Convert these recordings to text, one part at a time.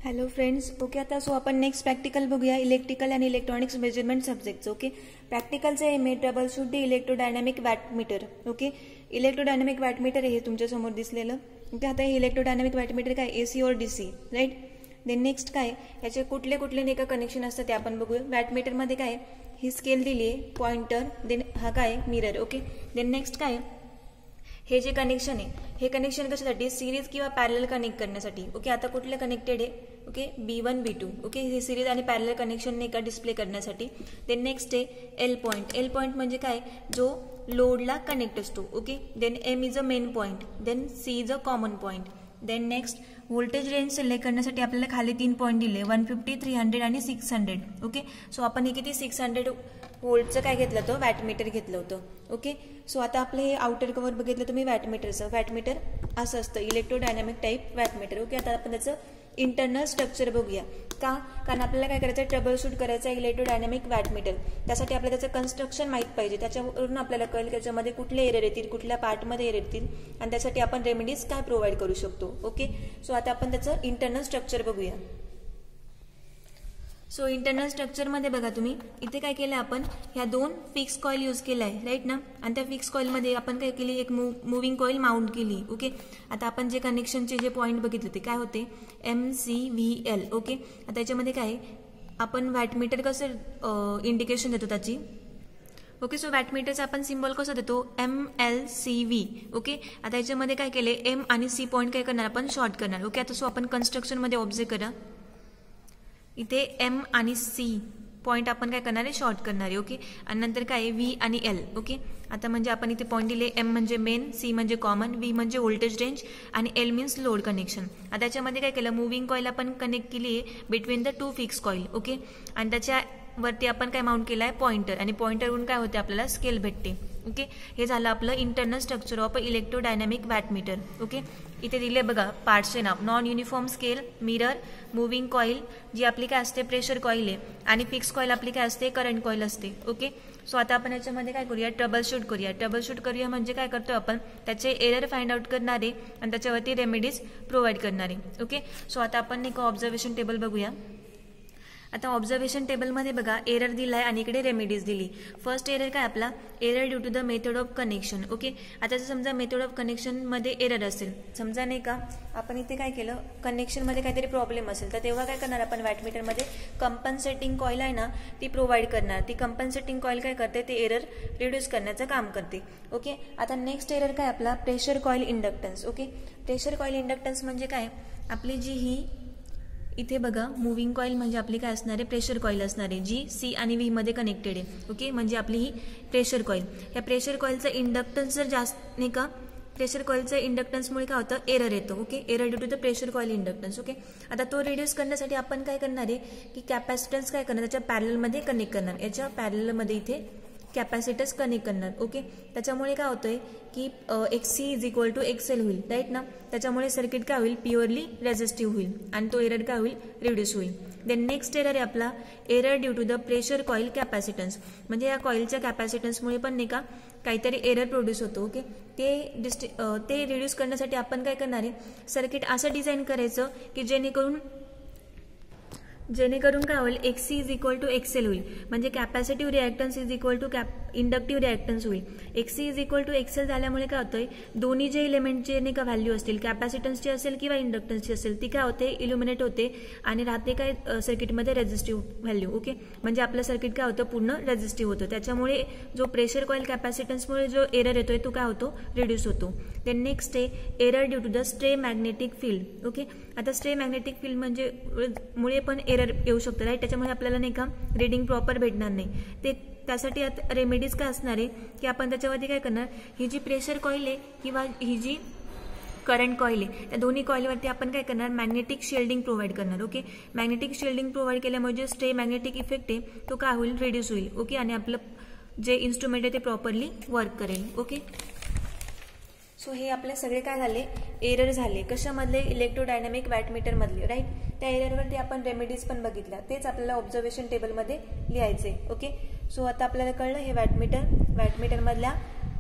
Hello friends. Okay, आता so आपण next practical बघूया, इलेक्ट्रिकल अँड इलेक्ट्रॉनिक्स मेजरमेंट सब्जेक्टचं. ओके, प्रॅक्टिकलचं आहे may troubleshoot the electrodynamic wattmeter. Okay, electrodynamic wattmeter हे तुमच्यासमोर दिसलेलं. ओके, आता हे इलेक्ट्रोडायनॅमिक वॅटमीटर काय, एसी और डीसी, राईट. देन नेक्स्ट काय, याचे कुठले कुठले नाही का कनेक्शन असतात ते आपण बघूया. वॅटमीटरमध्ये काय, ही स्केल दिली आहे, पॉइंटर, देन हा काय मिरर. ओके, देन नेक्स्ट काय, हे जे कनेक्शन आहे हे कनेक्शन कशासाठी, सिरीज किंवा पॅरलल कनेक्ट करण्यासाठी. ओके, आता कुठले कनेक्टेड आहे, ओके B1 B2. ओके, हे सिरीज आणि पॅरलल कनेक्शन नाही का डिस्प्ले करण्यासाठी. देन नेक्स्ट आहे एल पॉइंट. एल पॉइंट म्हणजे काय, जो लोडला कनेक्ट असतो. Okay, then M is a main point, then C is a common point. Then next voltage range select करण्यासाठी आपल्याला खाली 3 पॉईंट दिले, 150, 300 आणि 600. ओके, सो आपण हे किती 600 व्होल्टचं काय घेतलं होतं, वॅटमीटर घेतलं होतं. ओके, सो आता आपलं हे आउटर कव्हर बघितलं तुम्ही वॅटमीटरचं. वॅटमीटर असं असतं, इलेक्ट्रोडायनॅमिक टाईप वॅटमीटर. ओके, आता आपण त्याचं इंटरनल स्ट्रक्चर बघूया. का, कारण आपल्याला काय करायचं, ट्रबल शूट करायचं आहे इलेक्ट्रोडायनॅमिक वॅटमीटर. त्यासाठी आपल्याला त्याचं कन्स्ट्रक्शन माहीत पाहिजे. त्याच्यावरून आपल्याला कळेल की त्याच्यामध्ये कुठले एरर येतील, कुठल्या पार्टमध्ये एरर येतील, आणि त्यासाठी आपण रेमेडीज काय प्रोव्हाइड करू शकतो. ओके, सो आता आपण त्याचं इंटरनल स्ट्रक्चर बघूया. सो इंटरनल स्ट्रक्चरमध्ये बघा तुम्ही, इथे काय केलं आपण, ह्या 2 फिक्स कॉईल यूज केल्या आहे, राईट ना. आणि त्या फिक्स कॉईलमध्ये आपण काय केली, एक मुव्हिंग कॉईल माउंट केली. ओके, आता आपण जे कनेक्शनचे जे पॉईंट बघितले ते काय होते, MCVL. ओके, आता याच्यामध्ये काय, आपण वॅटमीटर कसं इंडिकेशन देतो त्याची. ओके, सो वॅटमीटरचा आपण सिम्बॉल कसं देतो, MLCV. ओके, आता याच्यामध्ये काय केले, M आणि C पॉईंट काय करणार, आपण शॉर्ट करणार. ओके, आता सो आपण कन्स्ट्रक्शनमध्ये ऑब्झर्व करा, इथे M आणि C पॉईंट आपण काय करणार आहे, शॉर्ट करणार आहे. ओके, आणि नंतर काय V आणि L. ओके, आता म्हणजे आपण इथे पॉईंट दिले, M म्हणजे मेन, C म्हणजे कॉमन, V म्हणजे व्होल्टेज रेंज, आणि L मीन्स लोड कनेक्शन. आता त्याच्यामध्ये काय केलं, मुव्हिंग कॉईल आपण कनेक्ट केली आहे between the 2 fix coil. Okay, आणि त्याच्यावरती आपण काय माउंट केलं आहे, पॉइंटर, आणि पॉइंटरवरून काय होते, आपल्याला स्केल भेटते. ओके, हे झालं आपलं internal structure of electrodynamic wattmeter. Okay, इथे दिले बघा पार्ट्सचे नाव, non uniform scale, mirror, moving coil जी आपली काय असते प्रेशर कॉईल आहे, आणि फिक्स कॉईल आपली काय असते, करंट कॉईल असते. ओके, सो आता आपण याच्यामध्ये काय करूया, ट्रबल शूट करूया. ट्रबल शूट करूया म्हणजे काय करतो आपण, त्याचे एरर फाइंड आउट करणारे आणि त्याच्यावरती रेमेडीज प्रोव्हाइड करणारे. ओके, सो आता आपण एक ऑब्झर्वेशन टेबल बघूया. आता ऑब्झर्वेशन टेबलमध्ये बघा एरर दिला आहे आणि इकडे रेमेडीज दिली. फर्स्ट एरर काय आपला, error due to the method of connection. Okay, आता समजा मेथड ऑफ कनेक्शनमध्ये एरर असेल, समजा नाही का आपण इथे काय केलं, कनेक्शनमध्ये काहीतरी प्रॉब्लेम असेल, तर तेव्हा काय करणार आपण वॅटमीटरमध्ये कंपन्सेटिंग कॉईल आहे ना ती प्रोव्हाइड करणार. ती कंपन्सेटिंग कॉईल काय करते, ते एरर रिड्यूस करण्याचं काम करते. ओके, आता नेक्स्ट एरर काय आपला, pressure coil inductance. Okay, pressure coil inductance म्हणजे काय, आपली जी ही इथे बघा मुव्हिंग कॉईल म्हणजे आपली काय असणार आहे, प्रेशर कॉईल असणार आहे, जी C आणि V मध्ये कनेक्टेड आहे. ओके, म्हणजे आपली ही प्रेशर कॉईल. या प्रेशर कॉईलचं इंडक्टन्स जर जास्त नाही का, प्रेशर कॉईलचं इंडक्टन्समुळे काय होतं, एरर येतो. Okay, error due to the pressure coil inductance. Okay, आता तो रिड्यूस करण्यासाठी आपण काय करणार आहे की कॅपॅसिटन्स काय करणार, त्याच्या पॅरलमध्ये कनेक्ट करणार. याच्या पॅरलमध्ये इथे कॅपॅसिटन्स कनेक्ट करणार. ओके, त्याच्यामुळे काय होतंय की XC is equal to XL होईल, राईट ना. त्याच्यामुळे सर्किट काय होईल, प्युअरली रेझिस्टिव्ह होईल आणि तो एरर काय होईल, रिड्यूस होईल. देन नेक्स्ट एरर आहे आपला, error due to the pressure coil capacitance. म्हणजे या कॉईलच्या कॅपॅसिटन्समुळे पण नाही का काहीतरी एरर प्रोड्यूस होतो. ओके, ते रिड्यूस करण्यासाठी आपण काय करणार आहे, सर्किट असं डिझाईन करायचं की जेणेकरून काय होईल, XC is equal to XL होईल. म्हणजे capacitive reactance is equal to inductive reactance होईल. XC is equal to XL झाल्यामुळे काय होतंय, दोन्ही जे इलेमेंटचे नाही का व्हॅल्यू असतील, कॅपॅसिटन्सची असेल किंवा इंडक्टन्सची असेल, ती काय होते, इल्युमिनेट होते आणि राहते काय सर्किटमध्ये रेझिस्टिव्ह व्हॅल्यू. ओके, म्हणजे आपलं सर्किट काय होतं, पूर्ण रेझिस्टिव्ह होतं. त्याच्यामुळे जो प्रेशर कॉईल कॅपॅसिटन्समुळे जो एरर येतोय तो काय होतो, रिड्यूस होतो. देन नेक्स्ट आहे error due to the stray magnetic field. Okay, आता स्ट्रे मॅग्नेटिक फील्ड म्हणजे मुळे पण एरर येऊ शकतं, राईट. त्याच्यामुळे आपल्याला नाही का रीडिंग प्रॉपर भेटणार नाही. ते त्यासाठी आता रेमेडीज काय असणार आहे की आपण त्याच्यावरती काय करणार, ही जी प्रेशर कॉईल आहे किंवा ही जी करंट कॉईल आहे, त्या दोन्ही कॉईलवरती आपण काय करणार, मॅग्नेटिक शिल्डिंग प्रोव्हाइड करणार. ओके, मॅग्नेटिक शिल्डिंग प्रोव्हाइड केल्यामुळे जे स्ट्रे मॅग्नेटिक इफेक्ट आहे तो काय होईल, रिड्यूस होईल. ओके, आणि आपलं जे इन्स्ट्रुमेंट आहे ते प्रॉपरली वर्क करेल. ओके, सो हे आपले सगळे काय झाले, एरर झाले. कशामधले, इलेक्ट्रोडायनॅमिक वॅटमीटर मधले, राईट. त्या एररवरती आपण रेमेडीज पण बघितल्या, तेच आपल्याला ऑब्झर्वेशन टेबलमध्ये लिहायचे. ओके, सो आता आपल्याला कळलं हे वॅटमीटर मधल्या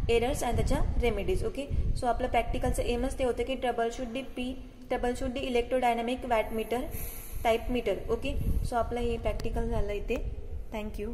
एरर्स आणि त्याच्या रेमेडीज. ओके, सो आपलं प्रॅक्टिकलचं एमच ते होतं की troubleshoot the electrodynamic wattmeter type meter. Okay, so आपलं हे प्रॅक्टिकल झालं इथे. थँक्यू.